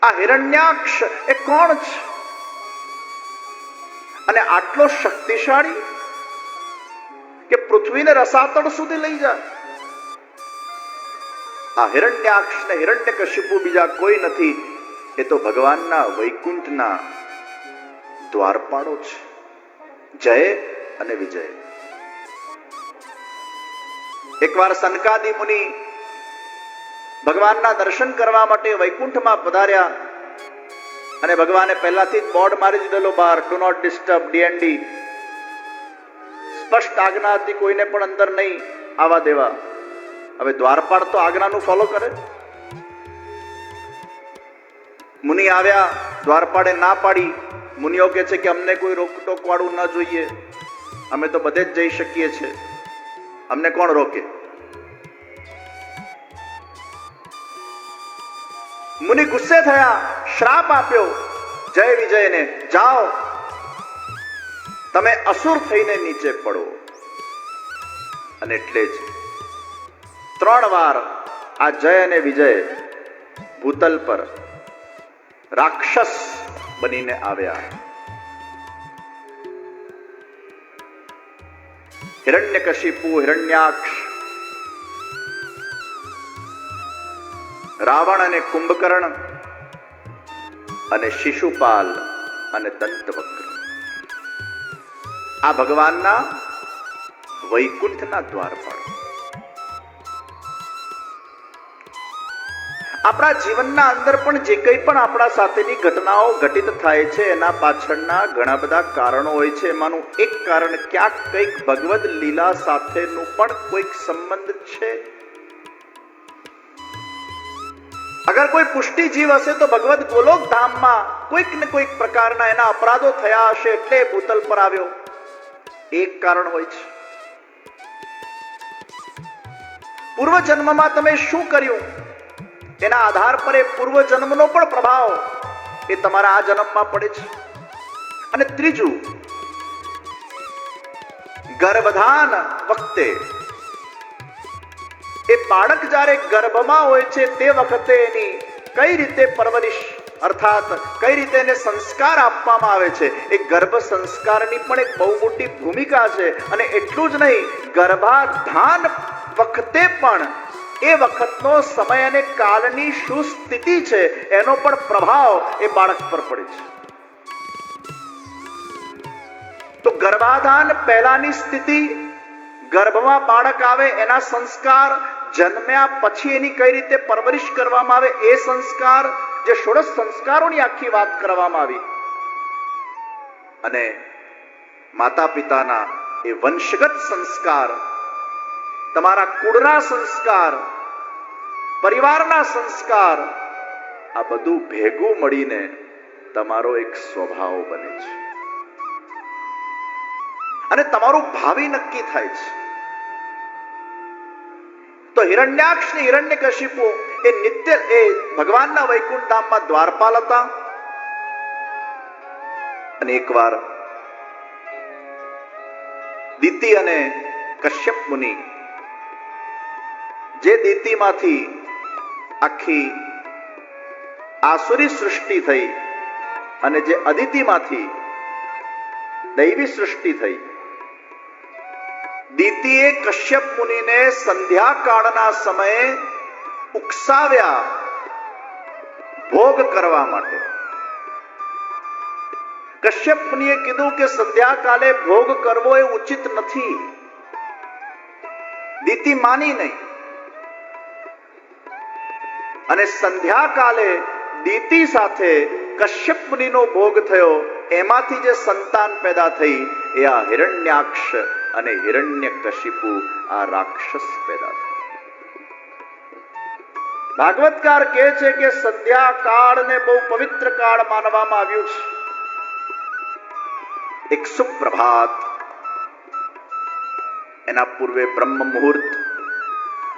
આ હિરણ્યાક્ષ એ કોણ છે અને આટલો શક્તિશાળી કે પૃથ્વીને રસાતળ સુધી લઈ જાય? આ હિરણ્યાક્ષ ને હિરણ્યકશિપુ બીજા કોઈ નથી, એ તો ભગવાનના વૈકુંઠના દ્વારપાળો છે, જય અને વિજય. એકવાર સનકાદિ મુનિ ભગવાનના દર્શન કરવા માટે વૈકુંઠમાં પધાર્યા અને ભગવાને પહેલાથી જ બોર્ડ મારી દીધેલો બહાર, ડુ નોટ ડિસ્ટર્બ, ડીએનડી. સ્પષ્ટ આજ્ઞા હતી, કોઈને પણ અંદર નહીં આવવા દેવા. હવે દ્વારપાળ તો આજ્ઞાનું ફોલો કરે. મુનિ આવ્યા, દ્વારપાળે ના પાડી. મુનિઓ કહે છે કે અમને કોઈ રોકટોક વાળું ન જોઈએ, અમે તો બધે જ જઈ શકીએ છીએ, અમને કોણ રોકે? મુનિ ગુસ્સે થયા, શ્રાપ આપ્યો જય વિજયને, જાઓ તમે અસુર થઈને નીચે પડો. અને એટલે જ 3 વાર આ જય અને વિજય ભૂતલ પર રાક્ષસ બનીને આવ્યા. હિરણ્યકશિપુ, હિરણ્યાક્ષ, રાવણ અને કુંભકર્ણ અને શિશુપાલ અને દંતવક્ર. આ ભગવાનના વૈકુંઠના દ્વારપાળ. આપણા જીવનના અંદર પણ જે કંઈ પણ આપણા સાથેની ઘટનાઓ ઘટિત થાય છે એના પાછળના ઘણા બધા કારણો હોય છે. એમાંનું એક કારણ ક્યાંક કંઈક ભગવદ લીલા સાથેનું પણ કોઈક સંબંધ છે. અગર કોઈ પુષ્ટિ જીવ હશે તો ભગવદ ગોલોક ધામમાં કોઈક ને કોઈક પ્રકારના એના અપરાધો થયા હશે એટલે ભૂતલ પર આવ્યો. એક કારણ હોય છે. પૂર્વ જન્મમાં તમે શું કર્યું એના આધાર પર એ પૂર્વ જન્મનો પણ પ્રભાવ એ તમારા આ જન્મમાં પડે છે. અને ત્રીજું, ગર્ભધાન વખતે એ બાળક જ્યારે ગર્ભમાં હોય છે તે વખતે એની કઈ રીતે પરવરિશ અર્થાત કઈ રીતે એને સંસ્કાર આપવામાં આવે છે, એ ગર્ભ સંસ્કારની પણ એક બહુ મોટી ભૂમિકા છે. અને એટલું જ નહીં, ગર્ભાધાન વખતે પણ એ વખતનો સમય અને કાળની શું સ્થિતિ છે એનો પણ પ્રભાવ એ બાળક પર પડે છે. તો ગર્ભાધાન પહેલાની સ્થિતિ, ગર્ભમાં બાળક આવે એના સંસ્કાર, જન્મ્યા પછી એની કઈ રીતે પરવરિશ કરવામાં આવે એ સંસ્કાર, જે 16 સંસ્કારોની આખી વાત કરવામાં આવી, અને માતા પિતાના એ વંશગત સંસ્કાર, તમારા કુળના સંસ્કાર, પરિવારના સંસ્કાર, આ બધું ભેગું મળીને તમારો એક સ્વભાવ બને છે અને તમારું ભાવિ નક્કી થાય છે. તો હિરણ્યાક્ષ ને હિરણ્યકશિપુ એ નિત્ય એ ભગવાનના વૈકુંઠ ધામમાં દ્વારપાલ હતા. અને એકવાર દિતિ અને કશ્યપ મુનિ, જે દિતિમાંથી આખી આસુરી સૃષ્ટિ થઈ અને જે અદિતિમાંથી દૈવી સૃષ્ટિ થઈ, દિતિએ કશ્યપ મુનિને સંધ્યાકાળના સમયે ઉકસાવ્યા ભોગ કરવા માટે. કશ્યપ મુનિએ કીધું કે સંધ્યાકાલે ભોગ કરવો એ ઉચિત નથી. દિતિ માની નહીં અને સંધ્યાકાલે દિતિ સાથે કશ્યપ મુનિનો ભોગ થયો. એમાંથી જે સંતાન પેદા થઈ એ આ હિરણ્યાક્ષ અને હિરણ્યકશિપુ, આ રાક્ષસ પેદા થયા. ભાગવતકાર કહે છે કે સંધ્યા કાળને બહુ પવિત્ર કાળ માનવામાં આવ્યું છે. એક સુપ્રભાત, એના પૂર્વે બ્રહ્મ મુહૂર્ત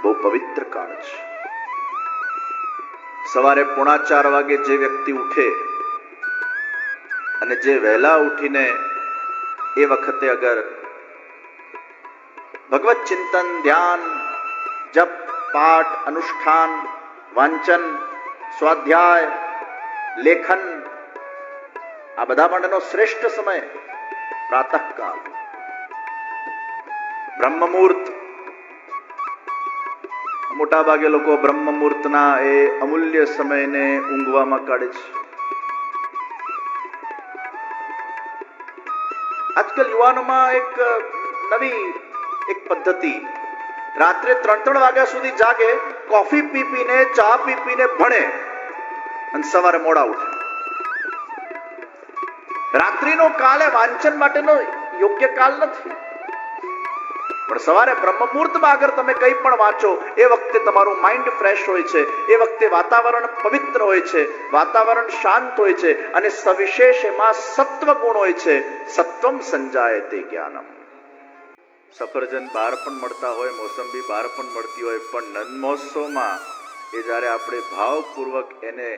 બહુ પવિત્ર કાળ છે. સવારે 4:45 વાગે જે વ્યક્તિ ઉઠે અને જે વહેલા ઉઠીને એ વખતે અગર ભગવત ચિંતન, ધ્યાન, જપ, પાઠ, અનુષ્ઠાન, વાંચન, સ્વાધ્યાય લેખન, આ બધા માટેનો શ્રેષ્ઠ સમય પ્રાતઃકાળ, બ્રહ્મ મુહૂર્ત. મોટા ભાગે લોકો બ્રહ્મ મુહૂર્તના એ અમૂલ્ય સમયને ઊંઘવામાં કાઢે છે. આજકાલ યુવાનોમાં એક નવી પદ્ધતિ, રાત્રે 3-3 વાગ્યા સુધી જાગે, કોફી પી પીને, ચા પી પીને ભણે અને સવારે મોડા ઉઠે. રાત્રિનો કાળ એ વાંચન માટેનો યોગ્ય કાળ નથી, પણ સવારે બ્રહ્મ મુહૂર્તમાં અગર તમે કંઈ પણ વાંચો, એ વખતે તમારું માઇન્ડ ફ્રેશ હોય છે, એ વખતે વાતાવરણ પવિત્ર હોય છે, વાતાવરણ શાંત હોય છે, અને સવિશેષ એમાં સત્વ ગુણ હોય છે. સત્વમ સંજાયતે જ્ઞાનમ. સફરજન બહાર પણ મળતા હોય, મોસંબી બહાર પણ મળતી હોય, પણ નંદ મહોત્સવમાં એ જ્યારે આપણે ભાવપૂર્વક એને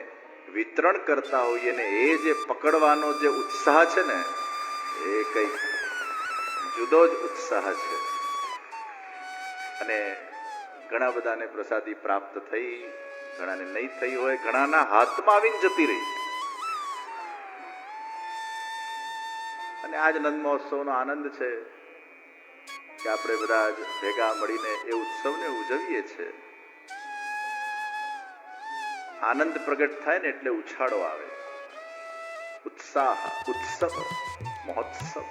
વિતરણ કરતા હોઈએ ને એ જે પકડવાનો જે ઉત્સાહ છે ને, એ કંઈક જુદો જ ઉત્સાહ છે. અને ઘણા બધાને પ્રસાદી પ્રાપ્ત થઈ, ઘણાને નહીં થઈ હોય, ઘણાના હાથમાં આવીને જતી રહી. અને આજ નંદ મહોત્સવનો આનંદ છે કે આપણે બધા જ ભેગા મળીને એ ઉત્સવને ઉજવીએ છીએ. આનંદ પ્રગટ થાય ને એટલે ઉછાળો આવે, ઉત્સાહ, ઉત્સવ, મહોત્સવ.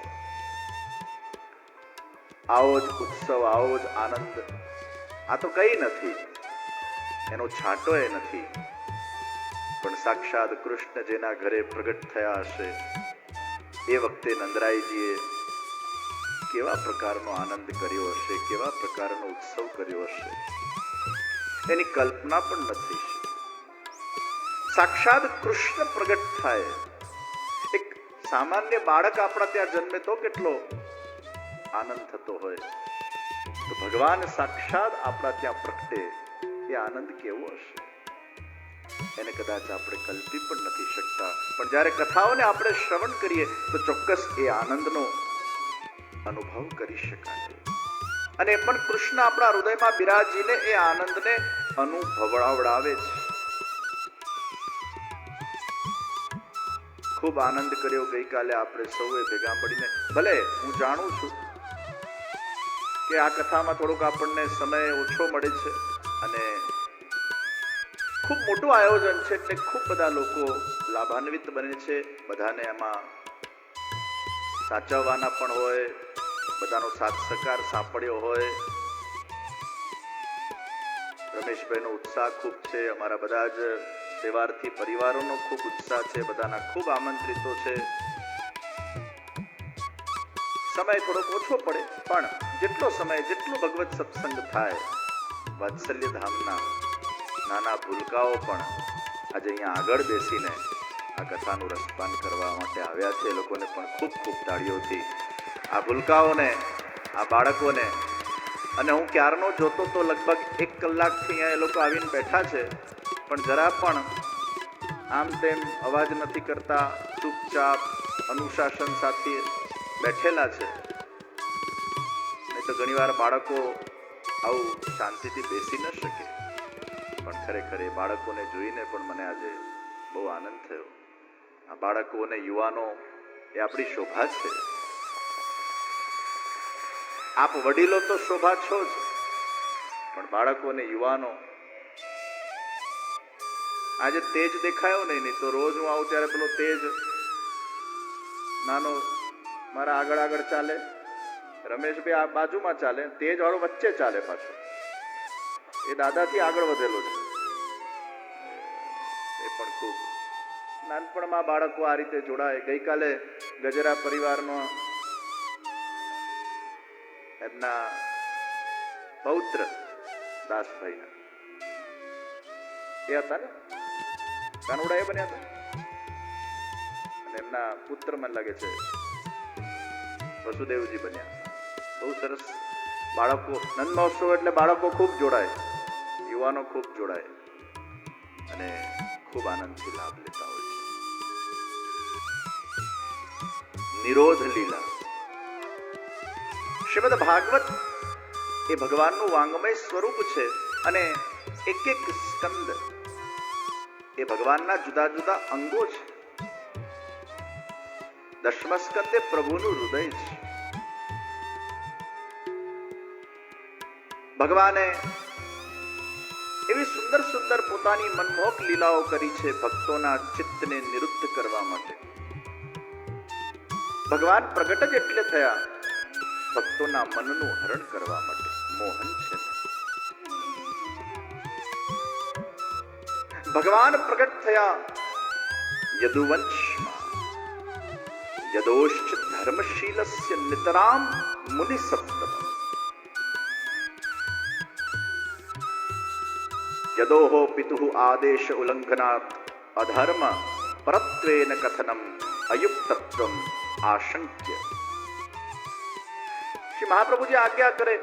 આવો જ ઉત્સવ, આવો જ આનંદ. આ તો કઈ નથી, એનો છાંટો એ નથી, પણ સાક્ષાત કૃષ્ણ જેના ઘરે પ્રગટ થયા હશે એ વખતે નંદરાયજીએ કેવા પ્રકારનો આનંદ કર્યો હશે, કેવા પ્રકારનો ઉત્સવ કર્યો હશે, એની કલ્પના પણ નથી. સાક્ષાત કૃષ્ણ પ્રગટ થાય. એક સામાન્ય બાળક આપણા ત્યાં જન્મે તો કેટલો આનંદ થતો હોય, તો ભગવાન સાક્ષાત આપણા ત્યાં પ્રગટે એ આનંદ કેવો હશે, એને કદાચ આપણે કલ્પી પણ નથી શકતા. પણ જ્યારે કથાઓને આપણે શ્રવણ કરીએ તો ચોક્કસ એ આનંદનો અનુભવ કરી શકાય. અને પણ કૃષ્ણ આપણા હૃદયમાં બિરાજીને એ આનંદને અનુભવડાવે છે. ખૂબ આનંદ કર્યો ગઈકાલે આપણે સૌએ ભેગા મળીને. ભલે હું જાણું છું કે આ કથામાં થોડોક આપણને સમય ઓછો મળે છે અને ખૂબ મોટું આયોજન છે, એટલે ખૂબ બધા લોકો લાભાન્વિત બને છે. બધાને એમાં સાચવવાના પણ હોય, બધાનો સાથ સહકાર સાંપડ્યો હોય. રમેશભાઈનો ઉત્સાહ ખૂબ છે, અમારા બધા જ સેવાર્થી પરિવારોનો ખૂબ ઉત્સાહ છે, બધાના ખૂબ આમંત્રિતો છે. સમય થોડોક ઓછો પડે, પણ જેટલો સમય, જેટલો ભગવત સત્સંગ થાય, વાત્સલ્ય ધામના નાના ભૂલકાઓ પણ આજે અહીંયા આગળ બેસીને આ કથાનું રસપાન કરવા માટે આવ્યા છે. એ લોકોને પણ ખૂબ ખૂબ તાળીઓથી આ ભૂલકાઓને, આ બાળકોને. અને હું ક્યારનો જોતો તો લગભગ 1 કલાકથી અહીંયા એ લોકો આવીને બેઠા છે, પણ જરા પણ આમ તેમ અવાજ નથી કરતા, ચૂપચાપ અનુશાસન સાથે બેઠેલા છે. નહીં તો ઘણીવાર બાળકો આવું શાંતિથી બેસી ન શકે. પણ ખરેખર એ બાળકોને જોઈને પણ મને આજે બહુ આનંદ થયો. આ બાળકો અને યુવાનો એ આપણી શોભા છે. આપ વડીલો તો શોભા છો જ, પણ બાળકો અને યુવાનો. આજે તેજ દેખાયો નહીં તો રોજ હું આવું ત્યારે પેલો તેજ નાનો મારા આગળ ચાલે, રમેશભાઈ આ બાજુમાં ચાલે, તેજ વાળો વચ્ચે ચાલે પાછો. એ દાદાથી આગળ વધેલો છે. એ પણ ખૂબ નાનપણમાં બાળકો આ રીતે જોડાય. ગઈકાલે ગજરા પરિવારનો એમના પૌત્ર દાસભાઈ એ હતા ને, કાનુડા એ બન્યા હતા. અને એમના પુત્ર મને લાગે છે વસુદેવજી બન્યા. બહુ સરસ બાળકો. નંદ મહોત્સવ એટલે બાળકો ખૂબ જોડાય, યુવાનો ખૂબ જોડાય અને ખૂબ આનંદથી લાભ લેતા હોય છે. નિરોધ લીલા. શ્રીમદ ભાગવત એ ભગવાનનું વાંગમય સ્વરૂપ છે અને એક સ્કંદ એ ભગવાનના જુદા જુદા અંગો છે. દશમ સ્કંદે પ્રભુનું હૃદય છે. ભગવાને એવી સુંદર સુંદર પોતાની મનમોહક લીલાઓ કરી છે ભક્તોના ચિત્તને નિરુદ્ધ કરવા માટે. ભગવાન પ્રગટ જ એટલે થયા ભક્તોના મનનું હરણ કરવા માટે. મોહન છે. ભગવાન પ્રગટ થયા યદુવંશમાં. યદોશ્ચ ધર્મશીલસ્ય નિતરામ મુનિ સપ્તમ. યદોઃ પિતુઃ આદેશ ઉલ્લંઘનાત અધર્મ પરત્વેન કથનમ અયુક્તત્વમ આશંક્ય. શ્રી મહાપ્રભુજી આજ્ઞા કરે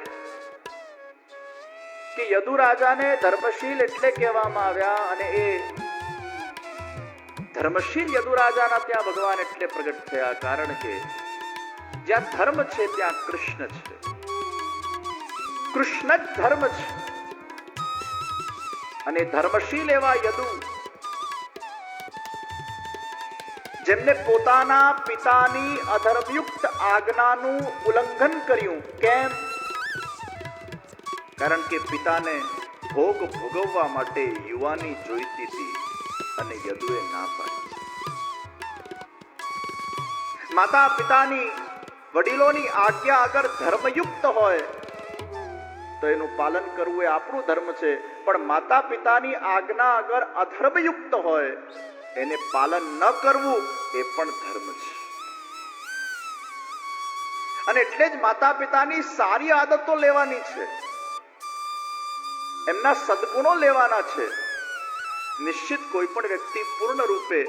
કે યદુ રાજાને ધર્મશીલ એટલે કહેવામાં આવ્યા અને એ ધર્મશીલ યદુ રાજાના ત્યાં ભગવાન એટલે પ્રગટ થયા કારણ કે જ્યાં ધર્મ છે ત્યાં કૃષ્ણ છે. કૃષ્ણ જ ધર્મ છે અને ધર્મશીલ એવા યદુ જેમને પોતાના પિતાની અધર્મયુક્ત આજ્ઞાનું ઉલ્લંઘન કર્યું. કેમ? કારણ કે પિતાને ભોગ ભોગવવા માટે યુવાની જોઈતી હતી અને યદુએ ના પાડી. માતા પિતાની વડીલોની આજ્ઞા અગર ધર્મયુક્ત હોય તો એનું પાલન કરવું એ આપણું ધર્મ છે, પણ માતા પિતાની આજ્ઞા અગર અધર્મયુક્ત હોય એને પાલન ન કરવું એ પણ ધર્મ છે. અને એટલે જ માતા પિતાની સારી આદતો લેવાની છે, એમના સદગુણો લેવાના છે. નિશ્ચિત કોઈ પણ વ્યક્તિ પૂર્ણ રૂપે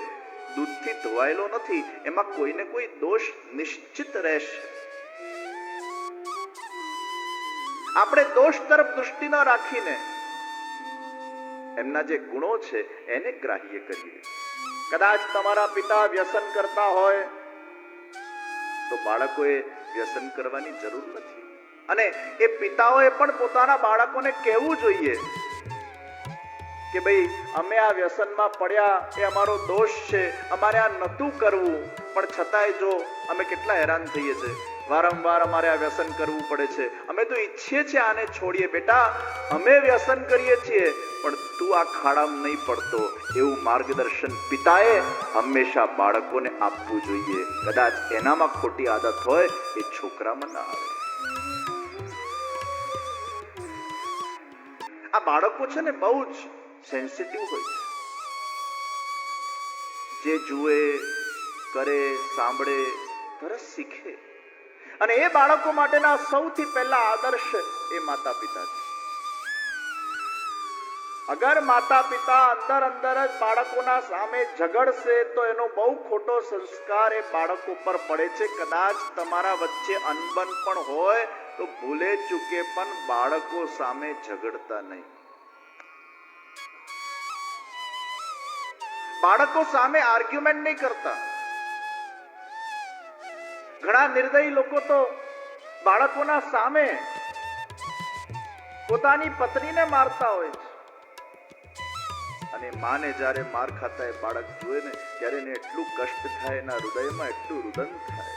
દૂધથી ધોવાયેલો નથી, એમાં કોઈને કોઈ દોષ નિશ્ચિત રહેશે. આપણે દોષ તરફ દૃષ્ટિ ન રાખીને એમના જે ગુણો છે એને ગ્રાહ્ય કરીએ. કદાચ તમારા પિતા વ્યસન કરતા હોય તો બાળકોએ વ્યસન કરવાની જરૂર નથી. અને એ પિતાઓએ પણ પોતાના બાળકોને કહેવું જોઈએ કે ભાઈ અમે આ વ્યસનમાં પડ્યા એ અમારો દોષ છે, અમારે આ નહોતું કરવું, પણ છતાંય જો અમે કેટલા હેરાન થઈએ છીએ, વારંવાર અમારે આ વ્યસન કરવું પડે છે. અમે તો ઈચ્છીએ છીએ આને છોડીએ, બેટા અમે વ્યસન કરીએ છીએ પણ તું આ ખાડામાં નહીં પડતો, એવું માર્ગદર્શન પિતાએ હંમેશા બાળકોને આપવું જોઈએ. કદાચ એનામાં ખોટી આદત હોય એ છોકરામાં ના આવે. આ બાળકો છે ને બહુ જ સેન્સિટિવ હોય છે. જે જુએ, કરે, સાંભળે તરત શીખે. અને એ બાળકો માટેના સૌથી પહેલા આદર્શ એ માતા પિતા છે. અગર માતા પિતા અંદર અંદર જ બાળકોના સામે ઝઘડશે તો એનો બહુ ખોટો સંસ્કાર એ બાળકો પર પડે છે. કદાચ તમારા વચ્ચે અનબન પણ હોય તો ભૂલે ચૂકે પણ બાળકો સામે ઝઘડતા નહીં. બાળકો સામે આર્ગ્યુમેન્ટ નહીં કરતા. ઘણા નિર્દયી લોકો તો બાળકોના સામે પોતાની પત્નીને મારતા હોય છે. અને માને જ્યારે માર ખાતા એ બાળક જુએ ને ત્યારે એને એટલું કષ્ટ થાય, એના હૃદયમાં એટલું રુદન થાય.